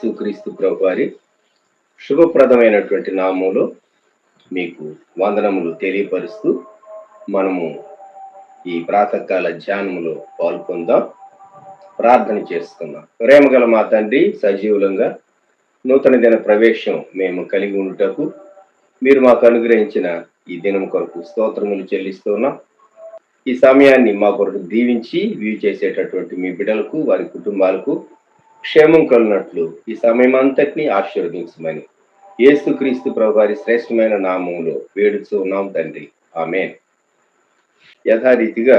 యేసుక్రీస్తు ప్రభువారి శుభప్రదమైనటువంటి నామములో మీకు వందనములు తెలియపరుస్తూ మనము ఈ ప్రాతకాల ధ్యానములో పాల్గొందాం. ప్రార్థన చేసుకుందాం. ప్రేమగల మా తండ్రి, సజీవులంగా నూతన దిన ప్రవేశం మేము కలిగి ఉండుటకు మీరు మాకు అనుగ్రహించిన ఈ దినం కొరకు స్తోత్రములు చెల్లిస్తున్నాం. ఈ సమయాన్ని మా కొరకు దీవించి వీలు చేసేటటువంటి మీ బిడ్డలకు, వారి కుటుంబాలకు క్షేమం కలిగినట్లు ఈ సమయం అంతటినీ ఆశీర్వదించమని యేసుక్రీస్తు ప్రభువారి శ్రేష్టమైన నామములో వేడుచూ ఉన్నాం తండ్రి, ఆమేన్. యథారీతిగా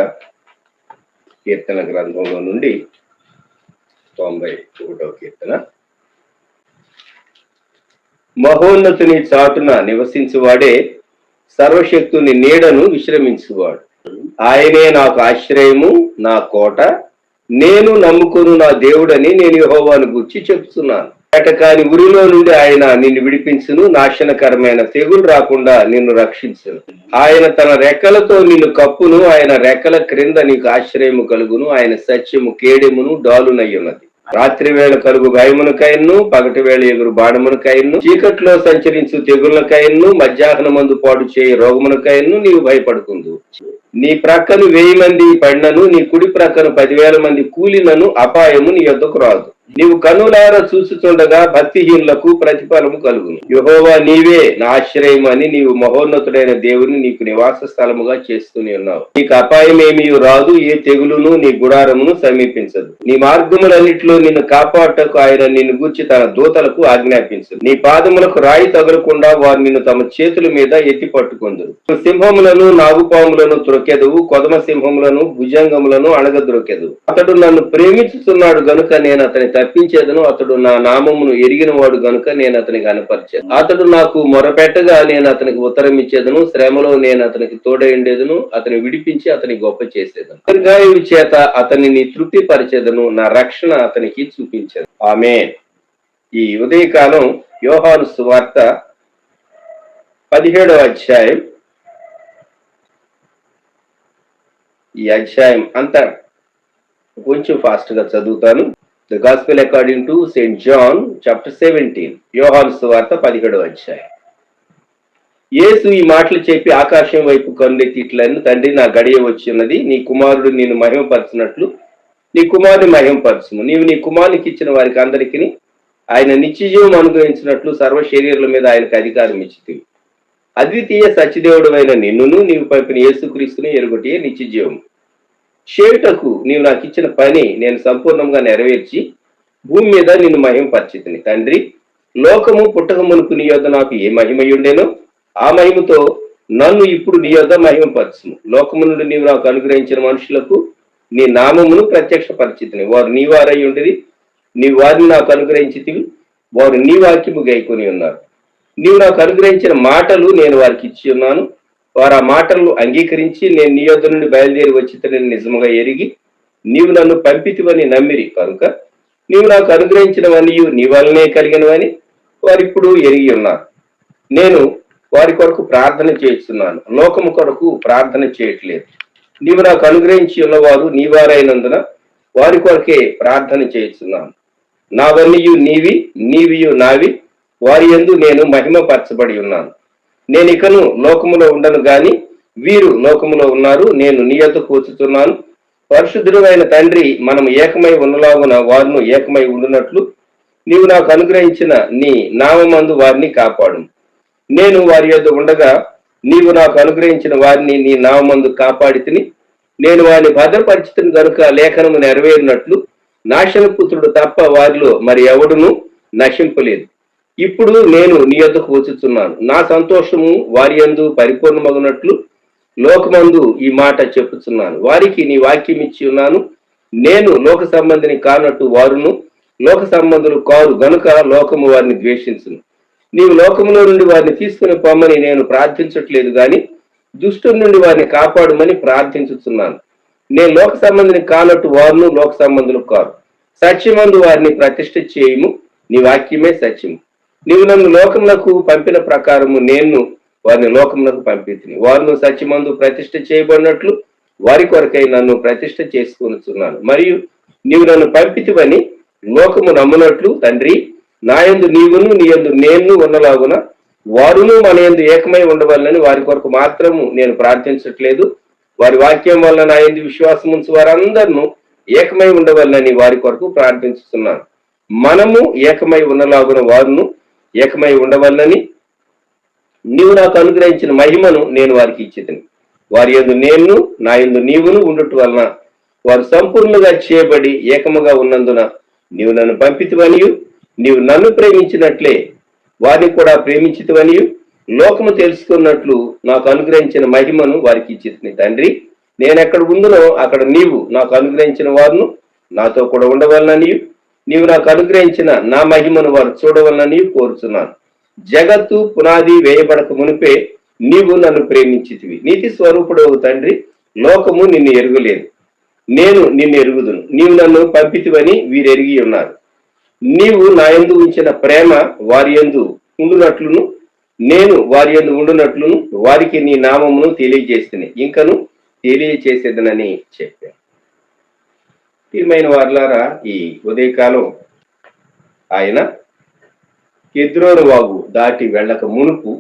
కీర్తన గ్రంథంలో నుండి 91వ కీర్తన. మహోన్నతుని చాటున నివసించువాడే సర్వశక్తుని నీడను విశ్రమించువాడు. ఆయనే నాకు ఆశ్రయము, నా కోట, నేను నమ్ముకును నా దేవుడని నేను యెహోవాను గూర్చి చెప్తున్నాను. కాని ఉరిలో నుండి ఆయన నిన్ను విడిపించును, నాశనకరమైన తెగులు రాకుండా నిన్ను రక్షించును. ఆయన తన రెక్కలతో నిన్ను కప్పును, ఆయన రెక్కల క్రింద నీకు ఆశ్రయము కలుగును. ఆయన సత్యము కేడెమును డాలునయ్యున్నది. రాత్రి వేళ కలుగు భయమునకైను, పగటి వేళ ఎగురు బాణమునకైను, చీకట్లో సంచరించు తెగులకైను, మధ్యాహ్నమందు పాడు చేయి రోగమునకైను నీవు భయపడుకుందు. నీ ప్రక్కను 1000 మంది పడినను, నీ కుడి ప్రక్కను 10,000 మంది కూలినను అపాయము నీ యొద్దకు రాదు. నీవు కన్నులారా చూచుచుండగా భక్తిహీనులకు ప్రతిఫలము కలుగును. యెహోవా నీవే నా ఆశ్రయం అని నీవు మహోన్నతుడైన దేవుని నీకు నివాస స్థలముగా చేస్తూనే ఉన్నావు. నీకు అపాయమేమీ రాదు, ఏ తెగులును నీ గుడారమును సమీపించదు. నీ మార్గములన్నిటిలో నిన్ను కాపాడటకు ఆయన నిన్ను గూర్చి తన దూతలకు ఆజ్ఞాపించదు. నీ పాదములకు రాయి తగలకుండా వారు నిన్ను తమ చేతుల మీద ఎత్తి పట్టుకొందురు. సింహములను, నాగుపాములను త్రొక్కెదవు, కొదమ సింహములను, భుజంగములను అణగద్రొక్కెదవు. అతడు నన్ను ప్రేమించుతున్నాడు గనుక నేను అతని తప్పించేదను. అతడు నా నామమును ఎరిగిన వాడు గనుక నేను అతనికి కనపరిచేదను. అతడు నాకు మొరపెట్టగా నేను అతనికి ఉత్తరం ఇచ్చేదను. శ్రమలో నేను అతనికి తోడైండేదను. అతని విడిపించి అతని గొప్ప చేసేదను. దీర్ఘాయువు చేత అతనిని తృప్తి పరిచేదను. నా రక్షణ అతనికి చూపించేది. ఆమేన్. ఈ ఉదయకాలం యోహాను సువార్త 17వ అధ్యాయం. ఈ అధ్యాయం అంతా కొంచెం ఫాస్ట్ గా చదువుతాను. The Gospel according to St. John chapter 17. యోహాను సువార్త 17వ అధ్యాయం. యేసు ఈ మాటలు చెప్పి ఆకాశం వైపు కన్నులెత్తి ఇట్లను, తండ్రి నా గడియ వచ్చినది. నీ కుమారుడు నిన్ను మహిమపరచినట్లు నీ కుమారుని మహిమపరచుము. నీవు నీ కుమారునికి ఇచ్చిన వారికి అందరికీ ఆయన నిత్యజీవం అనుగ్రహించినట్లు సర్వ శరీరుల మీద ఆయనకు అధికారం ఇచ్చితివి. అద్వితీయ సత్యదేవుడు అయిన నిన్నును నీవు పంపిన యేసుక్రీస్తుని ఎరుగొట్టే నిత్యజీవం చేయుటకు నీవు నాకు ఇచ్చిన పని నేను సంపూర్ణంగా నెరవేర్చి భూమి మీద నిన్ను మహిమపరిచితిని. తండ్రి, లోకము పుట్టక మునుపు నీ యొద్ద నాకు ఏ మహిమయుండేనో ఆ మహిమతో నన్ను ఇప్పుడు నీ యొద్ద మహిమపరచుము. లోకము నుండి నీవు నాకు అనుగ్రహించిన మనుషులకు నీ నామమును ప్రత్యక్షపరిచితిని. వారు నీ వారై ఉండిరి, నీ వారిని నాకు అనుగ్రహించితివి. వారు నీ వాక్యము గైకొని ఉన్నారు. నీవు నాకు అనుగ్రహించిన మాటలు నేను వారికి ఇచ్చి ఉన్నాను. వారు ఆ మాటలను అంగీకరించి నేను నీ యొద్ద నుండి బయలుదేరి వచ్చితనని నిజముగా ఎరిగి నీవు నన్ను పంపితివని నమ్మిరి కనుక నీవు నాకు అనుగ్రహించినవన్నీ నీ వలనే కలిగినవని వారిప్పుడు ఎరిగి ఉన్నారు. నేను వారి కొరకు ప్రార్థన చేస్తున్నాను, లోకము కొరకు ప్రార్థన చేయట్లేదు. నీవు నాకు అనుగ్రహించి ఉన్నవారు నీ వారైనందున వారి కొరకే ప్రార్థన చేస్తున్నాను. నావన్నీ నీవి, నీవియు నావి, వారి యందు నేను మహిమపరచబడి ఉన్నాను. నేను ఇకను లోకములో ఉండను గాని వీరు లోకములో ఉన్నారు. నేను నీ యొద్దకు వచ్చుతున్నాను. పరిశుద్ధుడైన తండ్రి, మనం ఏకమై ఉన్నలాగున వారును ఏకమై ఉండునట్లు నీవు నాకు అనుగ్రహించిన నీ నామమందు వారిని కాపాడు. నేను వారి యొద్ద ఉండగా నీవు నాకు అనుగ్రహించిన వారిని నీ నామమందు కాపాడితిని. నేను వారిని భద్రపరిచితిని గనుక లేఖనము నెరవేరినట్లు నాశనపుత్రుడు తప్ప వారిలో మరి ఎవడును నశింపలేదు. ఇప్పుడు నేను నీ యొద్దకు వచ్చుచున్నాను. నా సంతోషము వారి యందు పరిపూర్ణమగునట్లు లోకమందు ఈ మాట చెప్పుచున్నాను. వారికి నీ వాక్యం ఇచ్చి ఉన్నాను. నేను లోక సంబంధిని కానట్టు వారును లోక సంబంధులు కారు గనుక లోకము వారిని ద్వేషించును. నీవు లోకములో నుండి వారిని తీసుకుని పొమ్మని నేను ప్రార్థించట్లేదు గాని దుష్టుల నుండి వారిని కాపాడమని ప్రార్థించుచున్నాను. నేను లోక సంబంధిని కానట్టు వారును లోక సంబంధులు కారు. సత్యమందు వారిని ప్రతిష్ఠ చేయము. నీ వాక్యమే సత్యము. నీవు నన్ను లోకములకు పంపిన ప్రకారము నేను వారిని లోకములకు పంపితిని. వారిని సత్యమందు ప్రతిష్ఠ చేయబడినట్లు వారి కొరకై నన్ను ప్రతిష్ఠ చేసుకొనుచున్నాను. మరియు నీవు నన్ను పంపితివని లోకము నమ్మునట్లు తండ్రి నా యందు నీవును నీ యందు నేను ఉన్నలాగున వారును మన యందు ఏకమై ఉండవాలని వారి కొరకు మాత్రము నేను ప్రార్థించట్లేదు. వారి వాక్యం వల్ల నా యందు విశ్వాసం ఉంచి వారందరూ ఏకమై ఉండవాలని వారి కొరకు ప్రార్థించుతున్నాను. మనము ఏకమై ఉన్నలాగున వారును ఏకమై ఉండవాలని నీవు నాకు అనుగ్రహించిన మహిమను నేను వారికి ఇచ్చితిని. వారి యందు నేను నా యందు నీవును ఉండుట వలన వారు సంపూర్ణంగా చేయబడి ఏకముగా ఉన్నందున నీవు నన్ను పంపితివనియు నీవు నన్ను ప్రేమించినట్లే వారిని కూడా ప్రేమించితివనియు లోకము తెలుసుకున్నట్లు నాకు అనుగ్రహించిన మహిమను వారికి ఇచ్చితిని. తండ్రి, నేనెక్కడ ఉందునో అక్కడ నీవు నాకు అనుగ్రహించిన వారును నాతో కూడా ఉండవలననియు నీవు నాకు అనుగ్రహించిన నా మహిమను వారు చూడవలనని కోరుచున్నాను. జగత్తు పునాది వేయబడక మునిపే నీవు నన్ను ప్రేమించితివి. నీతి స్వరూపుడవు తండ్రి, లోకము నిన్ను ఎరుగలేదు, నేను నిన్ను ఎరుగుదును. నీవు నన్ను పంపితివని వీరెరిగి ఉన్నారు. నీవు నా యందు ఉంచిన ప్రేమ వారి యందు ఉండునట్లును నేను వారి యందు ఉండునట్లును వారికి నీ నామమును తెలియజేస్తుంది, ఇంకను తెలియచేసేదనని చెప్పాను. ప్రియమైన వారులారా, ఈ ఉదయకాలం ఆయన కెద్రోను వాగు దాటి వెళ్ళక మునుపు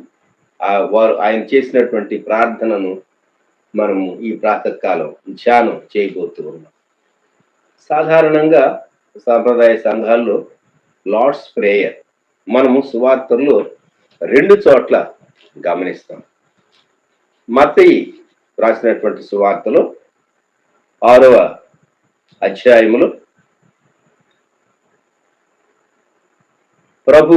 ఆయన చేసినటువంటి ప్రార్థనను మనము ఈ ప్రాతకాలం ధ్యానం చేయబోతూ ఉన్నాం. సాధారణంగా సాంప్రదాయ సంఘాల్లో లార్డ్స్ ప్రేయర్ మనము సువార్తల్లో 2 చోట్ల గమనిస్తాం. మత్తయి రాసినటువంటి సువార్తలో 6వ అధ్యాయములో ప్రభు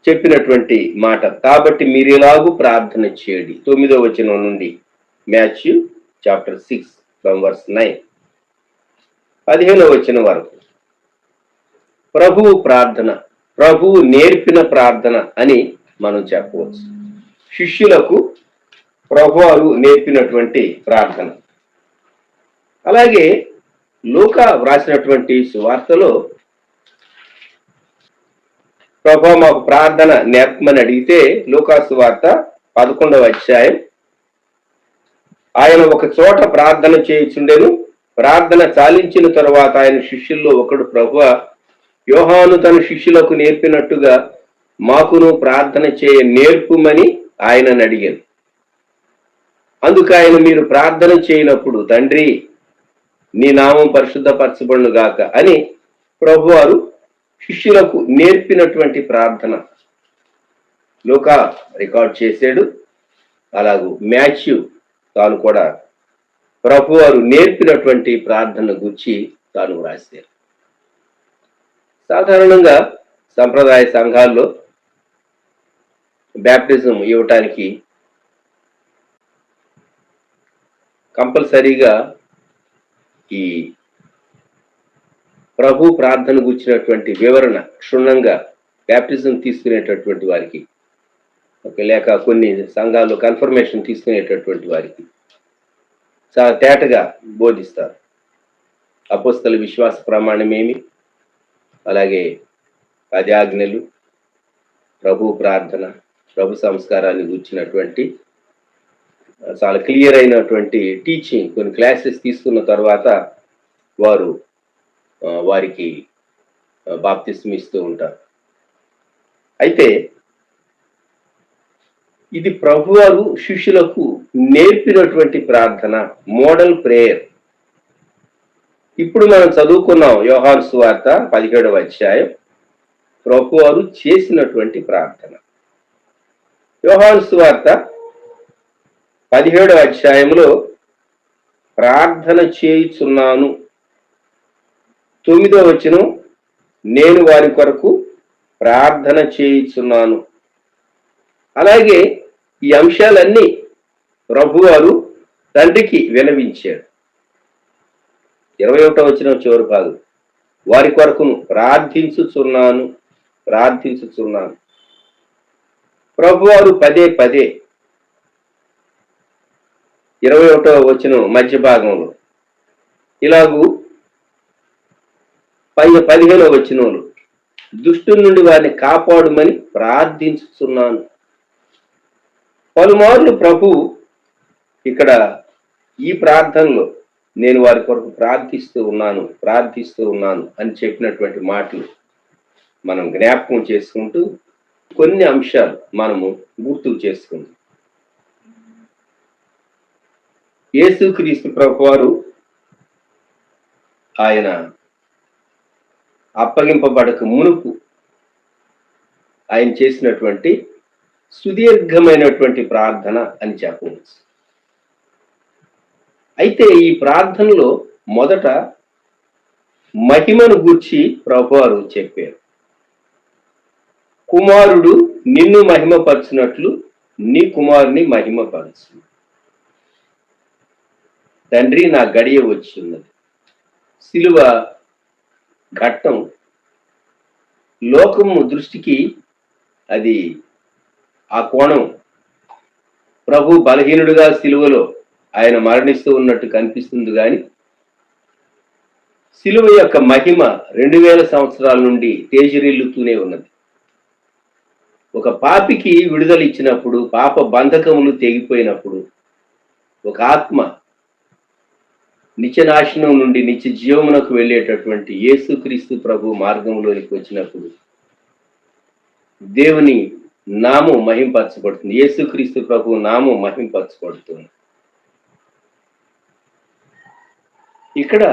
చెప్పినటువంటి మాట, కాబట్టి మీరు ఎలాగూ ప్రార్థన చేయండి. 9వ వచనం నుండి మాథ్యూ చాప్టర్ 6 from verse 9 15వ వచనం వరకు ప్రభువు ప్రార్థన, ప్రభువు నేర్పిన ప్రార్థన అని మనం చెప్పవచ్చు. శిష్యులకు ప్రభువు నేర్పినటువంటి ప్రార్థన. అలాగే లూకా వ్రాసినటువంటి సువార్తలో ప్రభువు మాకు ప్రార్థన నేర్పమని అడిగితే లూకా సువార్త 11వ అధ్యాయం ఆయన ఒక చోట ప్రార్థన చేయుచుండెను. ప్రార్థన చాలించిన తరువాత ఆయన శిష్యుల్లో ఒకడు, ప్రభువా, యోహాను తన శిష్యులకు నేర్పినట్టుగా మాకును ప్రార్థన చేయ నేర్పుమని ఆయనను అడిగాను. అందుకు ఆయన, మీరు ప్రార్థన చేయనప్పుడు తండ్రి నీ నామం పరిశుద్ధపరచబడును గాక అని ప్రభువారు శిష్యులకు నేర్పినటువంటి ప్రార్థన లూకా రికార్డ్ చేశాడు. అలాగూ మాథ్యూ తాను కూడా ప్రభువారు నేర్పినటువంటి ప్రార్థన గురించి తాను వ్రాశారు. సాధారణంగా సంప్రదాయ సంఘాల్లో బ్యాప్టిజం ఇవ్వటానికి కంపల్సరీగా ఈ ప్రభు ప్రార్థన గురించినటువంటి వివరణ క్షుణ్ణంగా బ్యాప్టిజం తీసుకునేటటువంటి వారికి, లేక కొన్ని సంఘాల్లో కన్ఫర్మేషన్ తీసుకునేటటువంటి వారికి చాలా తేటగా బోధిస్తారు. అపోస్తల విశ్వాస ప్రమాణమేమి, అలాగే 10 ఆజ్ఞలు, ప్రభు ప్రార్థన, ప్రభు సంస్కారాన్ని గురించినటువంటి చాలా క్లియర్ అయినటువంటి టీచింగ్ కొన్ని క్లాసెస్ తీసుకున్న తర్వాత వారు వారికి బాప్తిస్మం ఇస్తూ ఉంటారు. అయితే ఇది ప్రభువారు శిష్యులకు నేర్పినటువంటి ప్రార్థన, మోడల్ ప్రేయర్. ఇప్పుడు మనం చదువుకున్నాం యోహాను సువార్త 17వ అధ్యాయం ప్రభువారు చేసినటువంటి ప్రార్థన. యోహాను సువార్త 17వ అధ్యాయంలో ప్రార్థన చేయుచున్నాను 9వ వచనం, నేను వారి కొరకు ప్రార్థన చేయుచున్నాను. అలాగే ఈ అంశాలన్నీ ప్రభువారు తండ్రికి వినవించాడు. 21వ వచనం చివరి భాగం, వారి కొరకును ప్రార్థించుచున్నాను. ప్రభువారు పదే 21వ వచనం మధ్య భాగంలో ఇలాగూ 15వ వచనంలో దుష్టుల నుండి వారిని కాపాడుమని ప్రార్థించుచున్నాను. పలుమార్లు ప్రభు ఇక్కడ ఈ ప్రార్థనలో నేను వారి కొరకు ప్రార్థిస్తూ ఉన్నాను అని చెప్పినటువంటి మాటలు మనం జ్ఞాపకం చేసుకుంటూ కొన్ని అంశాలు మనము గుర్తు చేసుకుందాం. యేసుక్రీస్తు ప్రభువారు ఆయన అప్పగింపబడక మునుపు ఆయన చేసినటువంటి సుదీర్ఘమైనటువంటి ప్రార్థన అని చెప్పవచ్చు. అయితే ఈ ప్రార్థనలో మొదట మహిమను గూర్చి ప్రభువారు చెప్పారు. కుమారుడు నిన్ను మహిమపరచినట్లు నీ కుమారుని మహిమపరచు. తండ్రి, నా గడియ వచ్చిన్నది. సిలువ ఘట్టం లోకము దృష్టికి అది ఆ కోణం. ప్రభు బలహీనుడుగా సిలువలో ఆయన మరణిస్తూ ఉన్నట్టు కనిపిస్తుంది, కానీ సిలువ యొక్క మహిమ 2000 సంవత్సరాల నుండి తేజరిల్లుతూనే ఉన్నది. ఒక పాపికి విడుదల ఇచ్చినప్పుడు, పాప బంధకములు తెగిపోయినప్పుడు, ఒక ఆత్మ నిత్యనాశనం నుండి నిత్య జీవమునకు వెళ్ళేటటువంటి యేసుక్రీస్తు ప్రభు మార్గంలోనికి వచ్చినప్పుడు దేవుని నామం మహింపరచబడుతుంది. యేసుక్రీస్తు ప్రభు నామం మహింపరచబడుతుంది. ఇక్కడ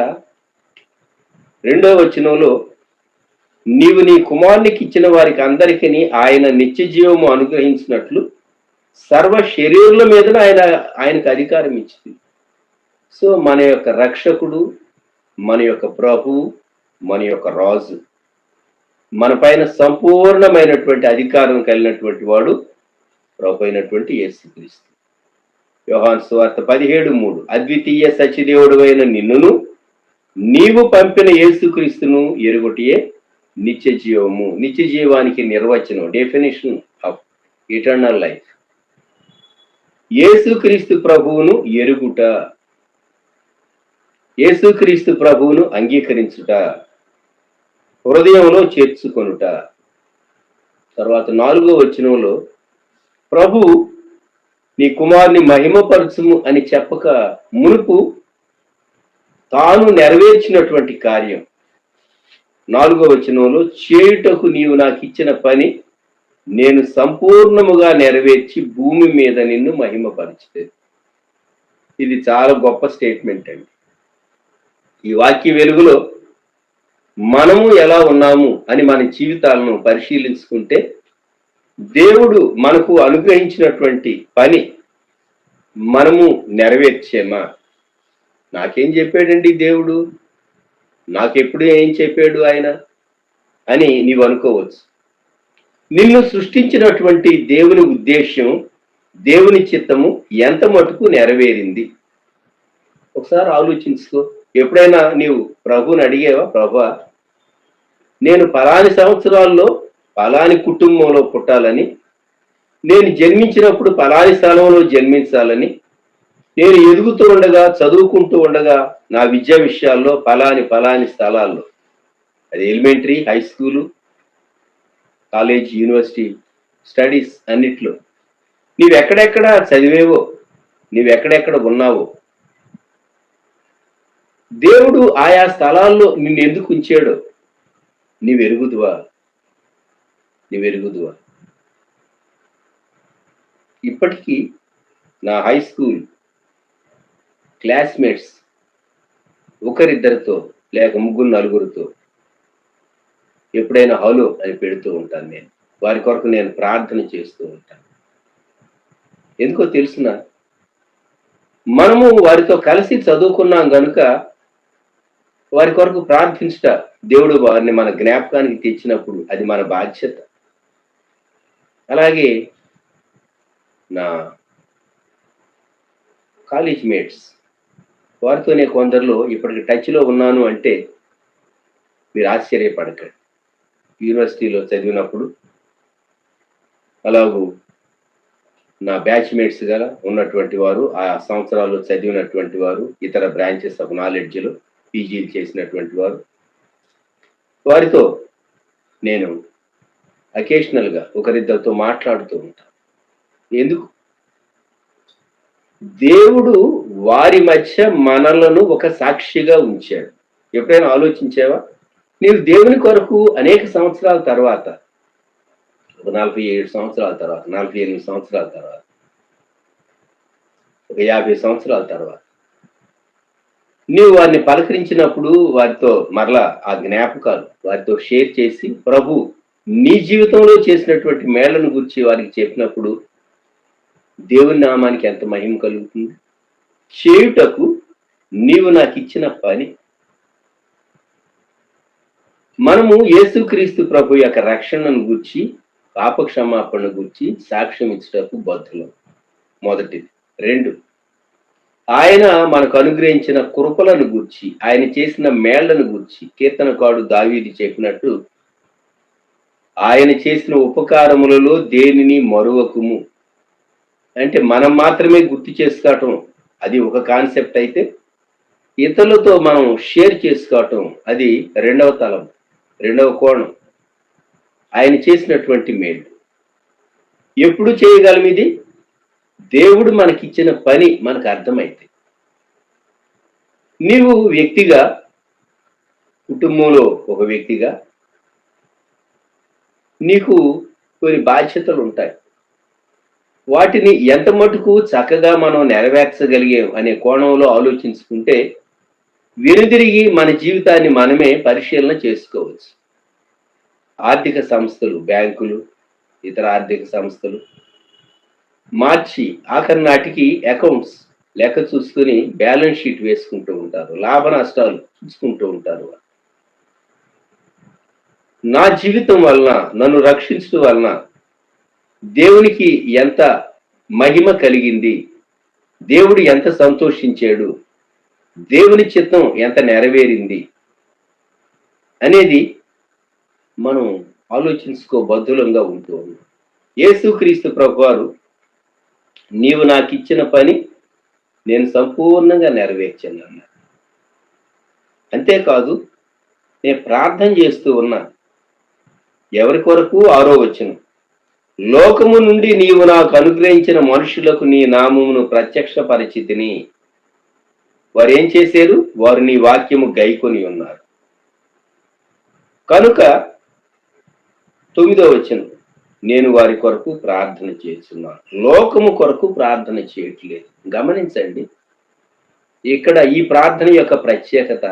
2వ వచనంలో నీవు నీ కుమారునికి ఇచ్చిన వారికి అందరికీ ఆయన నిత్య జీవము అనుగ్రహించినట్లు సర్వ శరీరుల మీద ఆయనకు అధికారం ఇచ్చింది. సో మన యొక్క రక్షకుడు, మన యొక్క ప్రభువు, మన యొక్క రాజు, మన పైన సంపూర్ణమైనటువంటి అధికారం కలిగినటువంటి వాడు ప్రభు అయినటువంటి యేసుక్రీస్తు. యోహాను సువార్త 17:3 అద్వితీయ సత్యదేవుడు అయిన నిన్నును నీవు పంపిన యేసుక్రీస్తును ఎరుగుటియే నిత్య జీవము. నిత్య జీవానికి నిర్వచనం, డెఫినేషన్ ఆఫ్ ఇటర్నల్ లైఫ్. యేసుక్రీస్తు ప్రభువును ఎరుగుట, యేసుక్రీస్తు ప్రభువును అంగీకరించుట, హృదయంలో చేర్చుకొనుట. తర్వాత 4వ వచనంలో ప్రభు నీ కుమారుని మహిమపరచుము అని చెప్పక మునుపు తాను నెరవేర్చినటువంటి కార్యం 4వ వచనంలో చేయుటకు నీవు నాకు ఇచ్చిన పని నేను సంపూర్ణముగా నెరవేర్చి భూమి మీద నిన్ను మహిమపరచుతుంది. ఇది చాలా గొప్ప స్టేట్మెంట్ అండి. ఈ వాక్య వెలుగులో మనము ఎలా ఉన్నాము అని మన జీవితాలను పరిశీలించుకుంటే దేవుడు మనకు అనుగ్రహించినటువంటి పని మనము నెరవేర్చేమా? నాకేం చెప్పాడండి దేవుడు, నాకెప్పుడు ఏం చెప్పాడు ఆయన అని నీవు అనుకోవచ్చు. నిన్ను సృష్టించినటువంటి దేవుని ఉద్దేశం, దేవుని చిత్తము ఎంత మటుకు నెరవేరింది ఒకసారి ఆలోచించుకో. ఎప్పుడైనా నీవు ప్రభుని అడిగేవా, ప్రభా నేను పలాని సంవత్సరాల్లో పలాని కుటుంబంలో పుట్టాలని, నేను జన్మించినప్పుడు పలాని స్థలంలో జన్మించాలని, నేను ఎదుగుతూ ఉండగా చదువుకుంటూ ఉండగా నా విద్యా విషయాల్లో పలాని స్థలాల్లో, అది elementary, high school, college, university studies అన్నిట్లో నీవెక్కడెక్కడ చదివేవో, నీవెక్కడెక్కడ ఉన్నావో, దేవుడు ఆయా స్థలాల్లో నిన్ను ఎందుకు ఉంచాడో నీవెరుగుదువా? ఇప్పటికీ నా హై స్కూల్ క్లాస్మేట్స్ ఒకరిద్దరితో లేక 3-4 ఎప్పుడైనా హలో అని పెడుతూ ఉంటాను. నేను వారి కొరకు నేను ప్రార్థన చేస్తూ ఉంటాను. ఎందుకో తెలుసున, మనము వారితో కలిసి చదువుకున్నాం కనుక వారి కొరకు ప్రార్థించట, దేవుడు వారిని మన జ్ఞాపకానికి తెచ్చినప్పుడు అది మన బాధ్యత. అలాగే నా కాలేజ్ మేట్స్, వారితోనే కొందరిలో ఇప్పటికి టచ్లో ఉన్నాను అంటే మీరు ఆశ్చర్యపడకండి. యూనివర్సిటీలో చదివినప్పుడు అలాగూ నా బ్యాచ్ మేట్స్ గా ఉన్నటువంటి వారు, ఆ సంవత్సరాల్లో చదివినటువంటి వారు, ఇతర బ్రాంచెస్ ఆఫ్ నాలెడ్జ్లో పీజీలు చేసినటువంటి వారు, వారితో నేను అకేషనల్గా ఒకరిద్దరితో మాట్లాడుతూ ఉంటాను. ఎందుకు? దేవుడు వారి మధ్య మనలను ఒక సాక్షిగా ఉంచాడు. ఎప్పుడైనా ఆలోచించావా? నీవు దేవుని కొరకు అనేక సంవత్సరాల తర్వాత, ఒక 47 సంవత్సరాల తర్వాత, 48 సంవత్సరాల తర్వాత, ఒక 50 సంవత్సరాల తర్వాత నీవు వారిని పలకరించినప్పుడు వారితో మరలా ఆ జ్ఞాపకాలు వారితో షేర్ చేసి ప్రభు నీ జీవితంలో చేసినటువంటి మేళ్లను గురించి వారికి చెప్పినప్పుడు దేవుని నామానికి ఎంత మహిమ కలుగుతుంది. చేయుటకు నీవు నాకు ఇచ్చిన పని. మనము యేసుక్రీస్తు ప్రభు యొక్క రక్షణను గురించి, పాప క్షమాపణ గురించి సాక్ష్యం ఇచ్చుటకు బద్ధులం. మొదటిది. 2, ఆయన మనకు అనుగ్రహించిన కృపలను గూర్చి, ఆయన చేసిన మేళ్లను గూర్చి కీర్తనకారుడు దావీదు చెప్పినట్టు ఆయన చేసిన ఉపకారములలో దేనిని మరువకుము. అంటే మనం మాత్రమే గుర్తు చేసుకోవటం అది ఒక కాన్సెప్ట్ అయితే, ఇతరులతో మనం షేర్ చేసుకోవటం అది రెండవ తలం, రెండవ కోణం. ఆయన చేసినటువంటి మేలు ఎప్పుడు చేయగలం? ఇది దేవుడు మనకిచ్చిన పని మనకు అర్థమైతే. నీవు వ్యక్తిగా, కుటుంబంలో ఒక వ్యక్తిగా నీకు కొన్ని బాధ్యతలు ఉంటాయి. వాటిని ఎంత మటుకు చక్కగా మనం నెరవేర్చగలిగాం అనే కోణంలో ఆలోచించుకుంటే వెనుదిరిగి మన జీవితాన్ని మనమే పరిశీలన చేసుకోవచ్చు. ఆర్థిక సంస్థలు, బ్యాంకులు, ఇతర ఆర్థిక సంస్థలు మార్చి ఆఖరి నాటికి అకౌంట్స్ లెక్క చూసుకుని బ్యాలెన్స్ షీట్ వేసుకుంటూ ఉంటారు, లాభ నష్టాలు చూసుకుంటూ ఉంటారు. నా జీవితం వలన, నన్ను రక్షించడం వలన దేవునికి ఎంత మహిమ కలిగింది, దేవుడు ఎంత సంతోషించాడు, దేవుని చిత్తం ఎంత నెరవేరింది అనేది మనం ఆలోచించుకోబద్ధులంగా ఉంటూ ఉన్నాం. యేసుక్రీస్తు ప్రభువారు నీవు నాకు ఇచ్చిన పని నేను సంపూర్ణంగా నెరవేర్చాను అన్నారు. అంతేకాదు, నేను ప్రార్థన చేస్తూ ఉన్నా. ఎవరి కొరకు? 6వ వచనం, లోకము నుండి నీవు నాకు అనుగ్రహించిన మనుషులకు నీ నామమును ప్రత్యక్షపరిచితిని. వారు ఏం చేశారు? వారు నీ వాక్యము గైకొని ఉన్నారు. కనుక 9వ వచనం, నేను వారి కొరకు ప్రార్థన చేస్తున్నాను. లోకము కొరకు ప్రార్థన చేయట్లేదు. గమనించండి, ఇక్కడ ఈ ప్రార్థన యొక్క ప్రత్యేకత,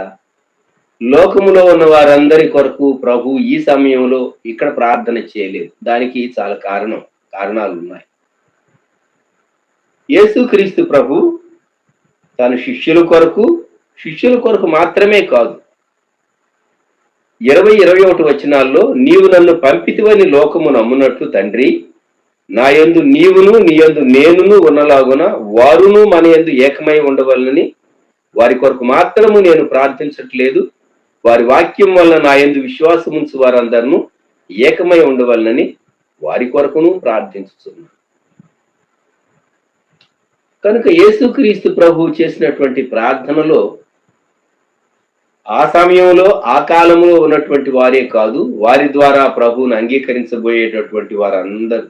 లోకములో ఉన్న వారందరి కొరకు ప్రభు ఈ సమయంలో ఇక్కడ ప్రార్థన చేయలేదు. దానికి చాలా కారణాలు ఉన్నాయి. యేసుక్రీస్తు ప్రభు తన శిష్యుల కొరకు మాత్రమే కాదు, 20-21 వచనాల్లో నీవు నన్ను పంపితివని లోకము నమ్మునట్లు తండ్రి, నా యందు నీవును నీ యందు నేనును ఉన్నలాగున వారును మన యందు ఏకమై ఉండవలనని వారి కొరకు మాత్రము నేను ప్రార్థించట్లేదు, వారి వాక్యం వల్ల నా యందు విశ్వాసం ఉంచు వారందరూ ఏకమై ఉండవలనని వారి కొరకును ప్రార్థించుతున్నాను. కనుక యేసుక్రీస్తు ప్రభు చేసినటువంటి ప్రార్థనలో ఆ సమయంలో, ఆ కాలంలో ఉన్నటువంటి వారే కాదు, వారి ద్వారా ప్రభువును అంగీకరించబోయేటటువంటి వారందరూ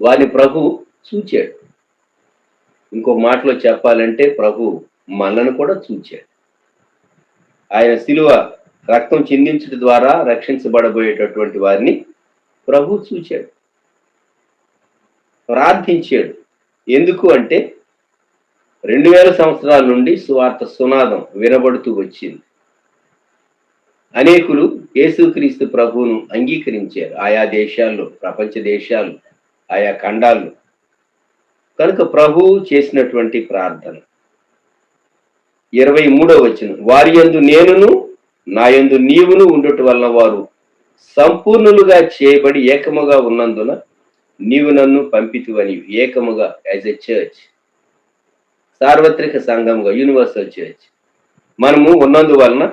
వారిని ప్రభు చూచాడు. ఇంకొక మాటలో చెప్పాలంటే ప్రభు మనను కూడా చూచాడు. ఆయన శిలువ రక్తం చిందించడం ద్వారా రక్షించబడబోయేటటువంటి వారిని ప్రభు చూచాడు, ప్రార్థించాడు. ఎందుకు అంటే 2000 సంవత్సరాల నుండి సువార్త సునాదం వినబడుతూ వచ్చింది. అనేకులు యేసుక్రీస్తు ప్రభువును అంగీకరించారు ఆయా దేశాల్లో, ప్రపంచ దేశాలు, ఆయా ఖండాల్లో. కనుక ప్రభువు చేసినటువంటి ప్రార్థన 23వ వచనం, వారి యందు నేనును నా యందు నీవును ఉండుట వలన వారు సంపూర్ణులుగా చేయబడి ఏకముగా ఉన్నందున నీవు నన్ను పంపితివని. ఏకముగా యాజ్ ఎ చర్చ్, సార్వత్రిక సంఘంగా, యూనివర్సల్ చర్చ్ మనము ఉన్నందువలన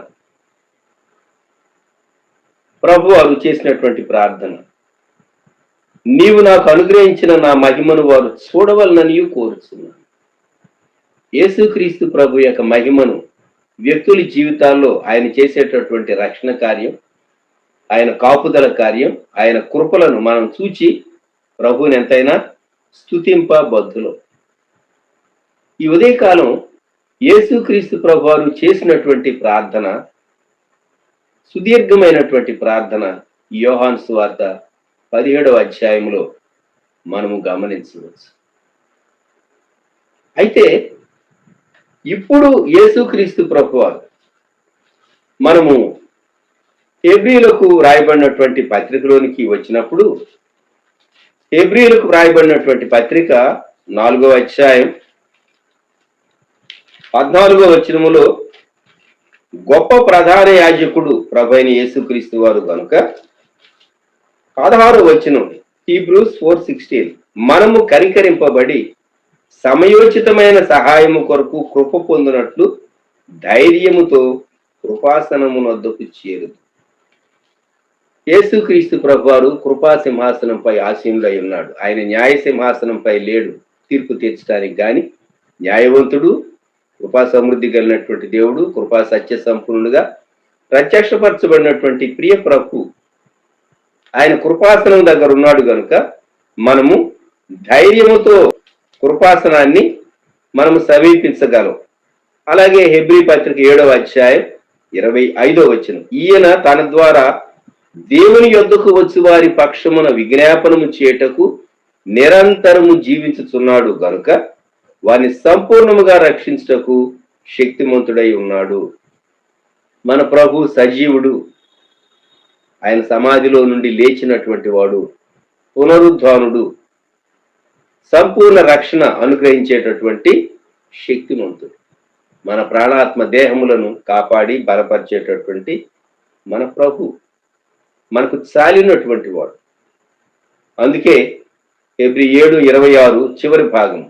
ప్రభు వారు చేసినటువంటి ప్రార్థన, నీవు నాకు అనుగ్రహించిన నా మహిమను వారు చూడవలనని కోరుచున్నాను. యేసుక్రీస్తు ప్రభు యొక్క మహిమను వ్యక్తుల జీవితాల్లో ఆయన చేసేటటువంటి రక్షణ కార్యం, ఆయన కాపుదల కార్యం, ఆయన కృపలను మనం చూచి ప్రభువుని ఎంతైనా స్తుతింపబద్ధులు. ఈ ఉదయకాలం యేసుక్రీస్తు ప్రభువారు చేసినటువంటి ప్రార్థన, సుదీర్ఘమైనటువంటి ప్రార్థన యోహాను సువార్త 17వ అధ్యాయంలో మనము గమనించవచ్చు. అయితే ఇప్పుడు యేసుక్రీస్తు ప్రభువారు మనము హెబ్రీయులకు రాయబడినటువంటి పత్రికలోనికి వచ్చినప్పుడు, హెబ్రీయులకు రాయబడినటువంటి పత్రిక 4వ అధ్యాయం 14వ వచనములో గొప్ప ప్రధాన యాజకుడు ప్రభైన యేసుక్రీస్తు వారు గనుక 16వ వచనం హీబ్రూస్ 4:16 మనము కనికరింపబడి సమయోచితమైన సహాయము కొరకు కృప పొందినట్లు ధైర్యముతో కృపాసనమునొద్దకు చేరుదు. యేసుక్రీస్తు ప్రభువారు కృపా సింహాసనంపై ఆసీనుడై ఉన్నాడు. ఆయన న్యాయ సింహాసనంపై లేడు తీర్పు తీర్చడానికి గాని. న్యాయవంతుడు, కృపా సమృద్ధి కలిగినటువంటి దేవుడు, కృపా సత్య సంపూర్ణుడుగా ప్రత్యక్షపరచబడినటువంటి ప్రియ ప్రభు ఆయన కృపాసనం దగ్గర ఉన్నాడు కనుక మనము ధైర్యముతో కృపాసనాన్ని మనము సమీపించగలం. అలాగే హెబ్రీ పత్రిక 7వ అధ్యాయం 25వ వచనం ఈయన తన ద్వారా దేవుని యొద్దకు వచ్చి వారి పక్షమున విజ్ఞాపనము చేయుటకు నిరంతరము జీవించుచున్నాడు గనుక వారిని సంపూర్ణముగా రక్షించుటకు శక్తిమంతుడై ఉన్నాడు. మన ప్రభు సజీవుడు, ఆయన సమాధిలో నుండి లేచినటువంటి వాడు, పునరుద్ధానుడు, సంపూర్ణ రక్షణ అనుగ్రహించేటటువంటి శక్తిమంతుడు. మన ప్రాణాత్మ దేహములను కాపాడి బలపరిచేటటువంటి మన ప్రభు మనకు చాలినటువంటి వాడు. అందుకే హెబ్రీ 7:26 చివరి భాగం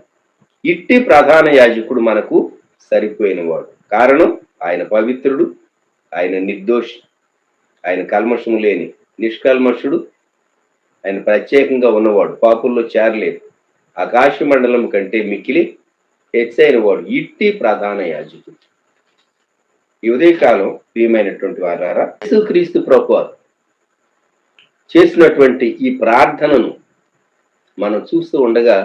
ఇట్టి ప్రధాన యాజకుడు మనకు సరిపోయినవాడు. కారణం ఆయన పవిత్రుడు, ఆయన నిర్దోషి, ఆయన కల్మషము లేని నిష్కల్మషుడు, ఆయన ప్రత్యేకంగా ఉన్నవాడు, పాపుల్లో చేరలేదు, ఆకాశ మండలం కంటే మిక్కిలి హెచ్చైన వాడు, ఇట్టి ప్రధాన యాజకుడు. ఈ ఉదయకాలం ప్రియమైనటువంటి వారారా, యేసుక్రీస్తు ప్రభువారు చేసినటువంటి ఈ ప్రార్థనను మనం చూస్తూ ఉండగా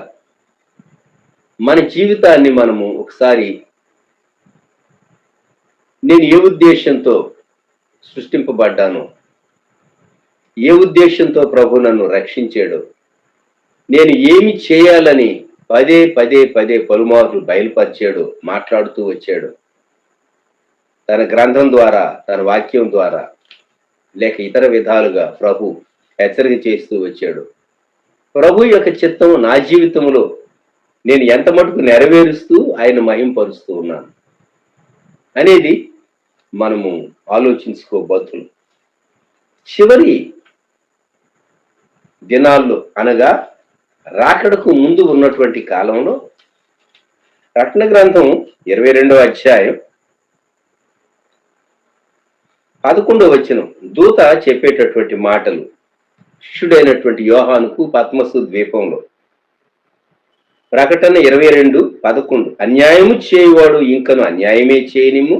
మన జీవితాన్ని మనము ఒకసారి నేను ఏ ఉద్దేశంతో సృష్టింపబడ్డానో, ఏ ఉద్దేశంతో ప్రభు నన్ను రక్షించాడో, నేను ఏమి చేయాలని పదే పదే పదే పలుమార్లు బయలుపరిచాడు, మాట్లాడుతూ వచ్చాడు. తన గ్రంథం ద్వారా, తన వాక్యం ద్వారా, లేక ఇతర విధాలుగా ప్రభు హెచ్చరిక చేస్తూ వచ్చాడు. ప్రభు యొక్క చిత్తం నా జీవితంలో నేను ఎంత మటుకు నెరవేరుస్తూ ఆయన మహింపరుస్తూ ఉన్నాను అనేది మనము ఆలోచించుకోబోతున్నాం. చివరి దినాల్లో అనగా రాకడకు ముందు ఉన్నటువంటి కాలంలో ప్రకటన గ్రంథం 22వ అధ్యాయం 11వ వచనం దూత చెప్పేటటువంటి మాటలు శిష్యుడైనటువంటి యోహానుకు పద్మసు ద్వీపంలో. ప్రకటన 22:11 అన్యాయము చేయువాడు ఇంకను అన్యాయమే చేయనిమ్ము,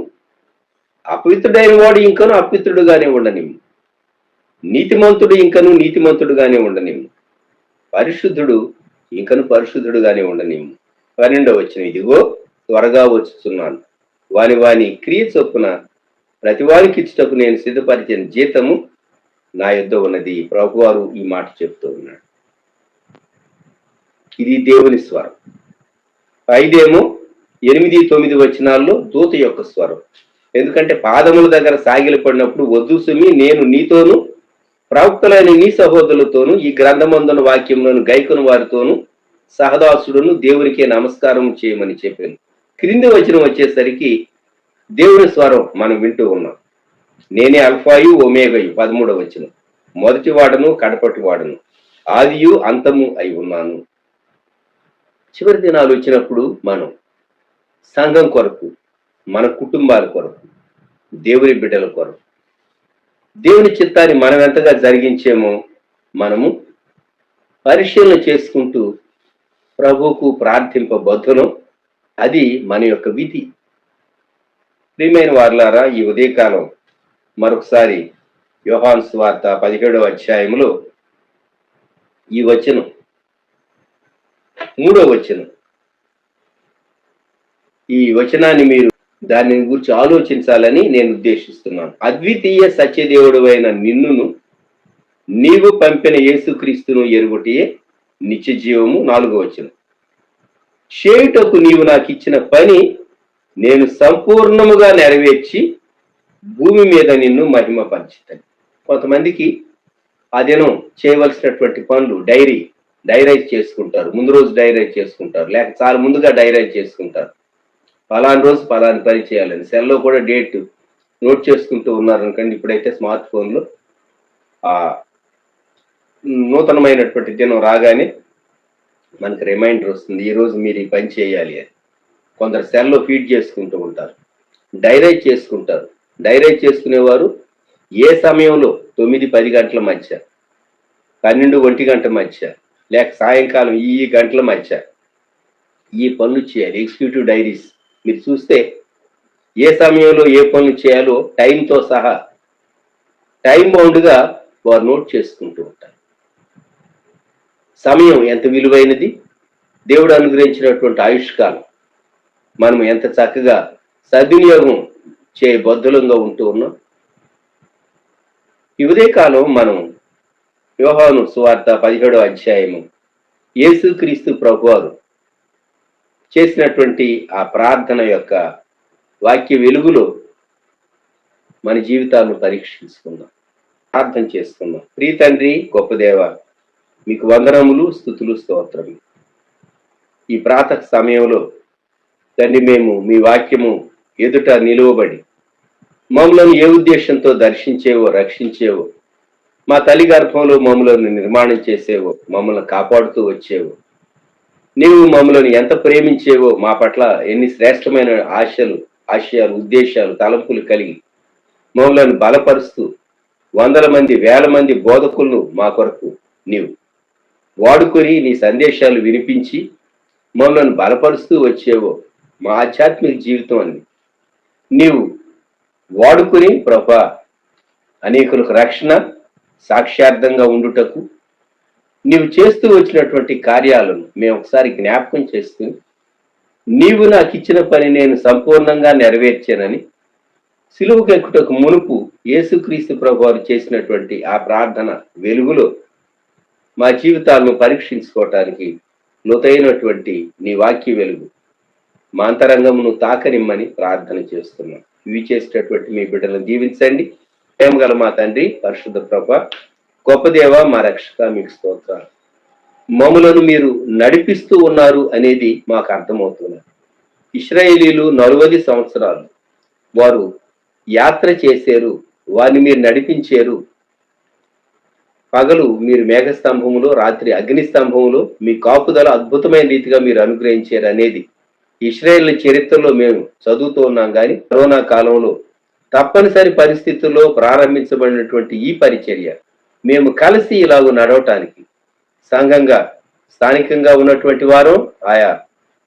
అపవిత్రుడైన వాడు ఇంకను అపవిత్రుడుగానే ఉండనిమ్ము, నీతిమంతుడు ఇంకను నీతిమంతుడుగానే ఉండనిమ్ము, పరిశుద్ధుడు ఇంకను పరిశుద్ధుడుగానే ఉండనిమ్ము. 12వ వచనం ఇదిగో త్వరగా వచ్చుచున్నాను, వాని క్రియ చొప్పున ప్రతి వారికి ఇచ్చుటకు నేను సిద్ధపరిచిన జీతము నా యొద్ద ఉన్నది. ప్రభువారు ఈ మాట చెప్తూ ఉన్నాడు. ఇది దేవుని స్వరం. 5 8, 9 వచనాల్లో దూత యొక్క స్వరం. ఎందుకంటే పాదముల దగ్గర సాగిలపడినప్పుడు వద్దు సుమి, నేను నీతోను ప్రవక్తలైన నీ సహోదరులతోనూ ఈ గ్రంథమందున వాక్యంలోను గైకొను వారితోనూ సహదాసుడును దేవునికే నమస్కారం చేయమని చెప్పాను. క్రింది వచనం వచ్చేసరికి దేవుని స్వరం మనం వింటూ ఉన్నాం. నేనే అల్ఫాయు ఒమేగయు 13వ వచనం మొదటి వాడను కడపటి వాడను, ఆదియు అంతము అయి ఉన్నాను. చివరి దినాలు వచ్చినప్పుడు మనం సంఘం కొరకు, మన కుటుంబాల కొరకు, దేవుని బిడ్డల కొరకు దేవుని చిత్తాన్ని మనం ఎంతగా జరిగించేమో మనము పరిశీలన చేసుకుంటూ ప్రభువుకు ప్రార్థింపబద్ధులం. అది మన యొక్క విధి. ప్రియమైన వారలారా, ఈ ఉదయకాలం మరొకసారి యోహాను సువార్త 17వ అధ్యాయంలో ఈ వచనం 3వ వచనం ఈ వచనాన్ని మీరు దాని గురించి ఆలోచించాలని నేను ఉద్దేశిస్తున్నాను. అద్వితీయ సత్యదేవుడు అయిన నిన్నును నీవు పంపిన యేసుక్రీస్తును ఎరుగుటియే నిత్య జీవము. 4వ వచనం, చేయుటకు నీవు నాకు ఇచ్చిన పని నేను సంపూర్ణముగా నెరవేర్చి భూమి మీద నిన్ను మహిమపరచుతాను. కొంతమందికి ఆ దినం చేయవలసినటువంటి పనులు డైరైజ్ చేసుకుంటారు, ముందు రోజు డైరైజ్ చేసుకుంటారు, లేక చాలా ముందుగా డైరైజ్ చేసుకుంటారు. పలానా రోజు పలాని పని చేయాలని సెల్లో కూడా డేట్ నోట్ చేసుకుంటూ ఉన్నారు అనుకోండి. ఇప్పుడైతే స్మార్ట్ ఫోన్లో ఆ నూతనమైనటువంటి దినం రాగానే మనకు రిమైండర్ వస్తుంది, ఈ రోజు మీరు ఈ పని చేయాలి అని. కొందరు సెల్లో ఫీడ్ చేసుకుంటూ ఉంటారు, డైరైజ్ చేసుకుంటారు. డైరైజ్ చేసుకునేవారు ఏ సమయంలో 9-10 గంటల మధ్య, 12-1 గంట మధ్య, లేక సాయంకాలం ఈ గంటల మధ్య ఈ పనులు చేయాలి. ఎగ్జిక్యూటివ్ డైరీస్ మీరు చూస్తే ఏ సమయంలో ఏ పనులు చేయాలో టైంతో సహా టైం బౌండ్గా వారు నోట్ చేసుకుంటూ ఉంటారు. సమయం ఎంత విలువైనది, దేవుడు అనుగ్రహించినటువంటి ఆయుష్కాలం మనం ఎంత చక్కగా సద్వినియోగం చేయబద్ధులంగా ఉంటూ ఉన్నాం. ఈ ఉదయకాలం మనం యోహాను సువార్త 17వ అధ్యాయము యేసుక్రీస్తు ప్రభువారు చేసినటువంటి ఆ ప్రార్థన యొక్క వాక్య వెలుగులో మన జీవితాలను పరీక్షించుకుందాం, ప్రార్థన చేసుకుందాం. ప్రియ తండ్రి, గొప్ప దేవ, మీకు వందనములు, స్తుతులు, స్తోత్రములు. ఈ ప్రాతః సమయంలో తండ్రి మేము మీ వాక్యము ఎదుట నిలువబడి మమ్మలను ఏ ఉద్దేశంతో దర్శించేవో, రక్షించేవో, మా తల్లి గర్భంలో మమ్మలను నిర్మాణం చేసేవో, మమ్మల్ని కాపాడుతూ వచ్చేవో, నీవు మమ్మల్ని ఎంత ప్రేమించేవో, మా పట్ల ఎన్ని శ్రేష్టమైన ఆశయాలు, ఉద్దేశాలు, తలంపులు కలిగి మమ్మల్ని బలపరుస్తూ 100 మంది 1000 మంది బోధకులను మా కొరకు నీవు వాడుకొని నీ సందేశాలు వినిపించి మమ్మల్ని బలపరుస్తూ వచ్చేవో, మా ఆధ్యాత్మిక జీవితం అని నీవు వాడుకొని ప్రభా అనేకులకు రక్షణ సాక్ష్యార్థంగా ఉండుటకు నీవు చేస్తూ వచ్చినటువంటి కార్యాలను మేము ఒకసారి జ్ఞాపకం చేస్తూ, నీవు నాకు ఇచ్చిన పని నేను సంపూర్ణంగా నెరవేర్చానని సిలువకు ఎక్కుటకు మునుపు యేసుక్రీస్తు ప్రభువారు చేసినటువంటి ఆ ప్రార్థన వెలుగులో మా జీవితాలను పరీక్షించుకోవటానికి లోతైనటువంటి నీ వాక్య వెలుగు మా అంతరంగమును తాకనిమ్మని ప్రార్థన చేస్తున్నాం. ఇవి చేసేటటువంటి మీ బిడ్డలను దీవించండి. ప్రేమ గల మా తండ్రి, పరిశుద్ధ ప్రభా, గొప్ప దేవ, మా రక్షక, మీకు స్తోత్రాలు. మమ్ములను మీరు నడిపిస్తూ ఉన్నారు అనేది మాకు అర్థమవుతున్నది. ఇశ్రాయేలీలు 40 సంవత్సరాలు వారు యాత్ర చేశారు, వారిని మీరు నడిపించారు. పగలు మీరు మేఘస్తంభములో, రాత్రి అగ్నిస్తంభములో మీ కాపుదల అద్భుతమైన రీతిగా మీరు అనుగ్రహించారు అనేది ఇశ్రాయేల్ చరిత్రలో మేము చదువుతూ ఉన్నాం. కానీ కరోనా కాలంలో తప్పనిసరి పరిస్థితుల్లో ప్రారంభించబడినటువంటి ఈ పరిచర్య మేము కలిసి ఇలాగ నడవటానికి సంఘంగా స్థానికంగా ఉన్నటువంటి వారు, ఆయా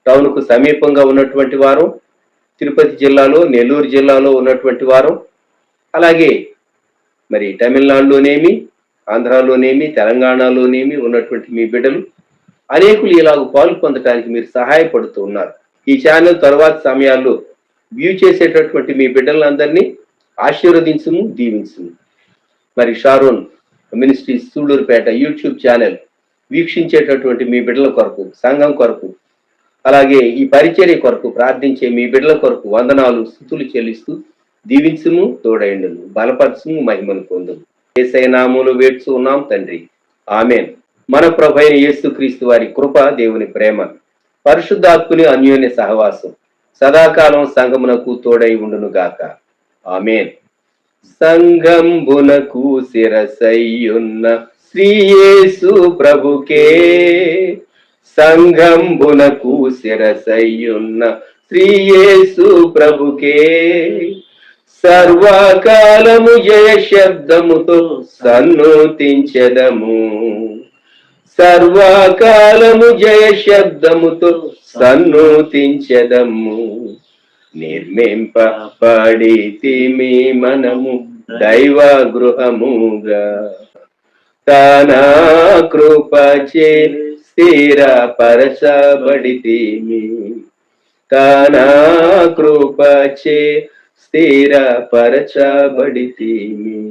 టౌన్కు సమీపంగా ఉన్నటువంటి వారు, తిరుపతి జిల్లాలో, నెల్లూరు జిల్లాలో ఉన్నటువంటి వారు, అలాగే మరి తమిళనాడులోనేమి, ఆంధ్రాలోనేమి, తెలంగాణలోనేమి ఉన్నటువంటి మీ బిడ్డలు అనేకులు ఇలాగ పాలు పొందడానికి మీరు సహాయపడుతూ ఉన్నారు. ఈ ఛానల్ తర్వాత సమయాల్లో వ్యూ చేసేటటువంటి మీ బిడ్డలందరినీ ఆశీర్వదించుము, దీవించుము. మరి Sharon ministries Sullurpeta YouTube channel వీక్షించేటటువంటి మీ బిడ్డల కొరకు, సంఘం కొరకు, అలాగే ఈ పరిచర్య కొరకు ప్రార్థించే మీ బిడ్డల కొరకు వందనాలు, స్తుతులు చెల్లిస్తూ దీవించుము, తోడైండును, బలపరచుము, మహిమను పొందుము. యేసయ్య నామములో వేడుచు ఉన్నాం తండ్రి, ఆమేన్. మన ప్రభువైన యేసుక్రీస్తు వారి కృప, దేవుని ప్రేమ, పరిశుద్ధాత్ముని అన్యోన్య సహవాసం సదాకాలం సంఘమునకు తోడై ఉండును గాక. ఆమేన్. సంఘంబునకు శిరసయ్యున్న శ్రీ యేసు ప్రభుకే, సంఘంబునకు శిరసయ్యున్న శ్రీ యేసు ప్రభుకే, సర్వకాలము జయ శబ్దముతో సన్నుతించెదము, సర్వకాలము జయ శబ్దముతో సన్నుతించెదము. నిర్మింపబడితిమి మనము దైవ గృహముగా, తన కృపచే స్థిరపరచబడితిమి, తన కృపచే స్థిరపరచబడితిమి.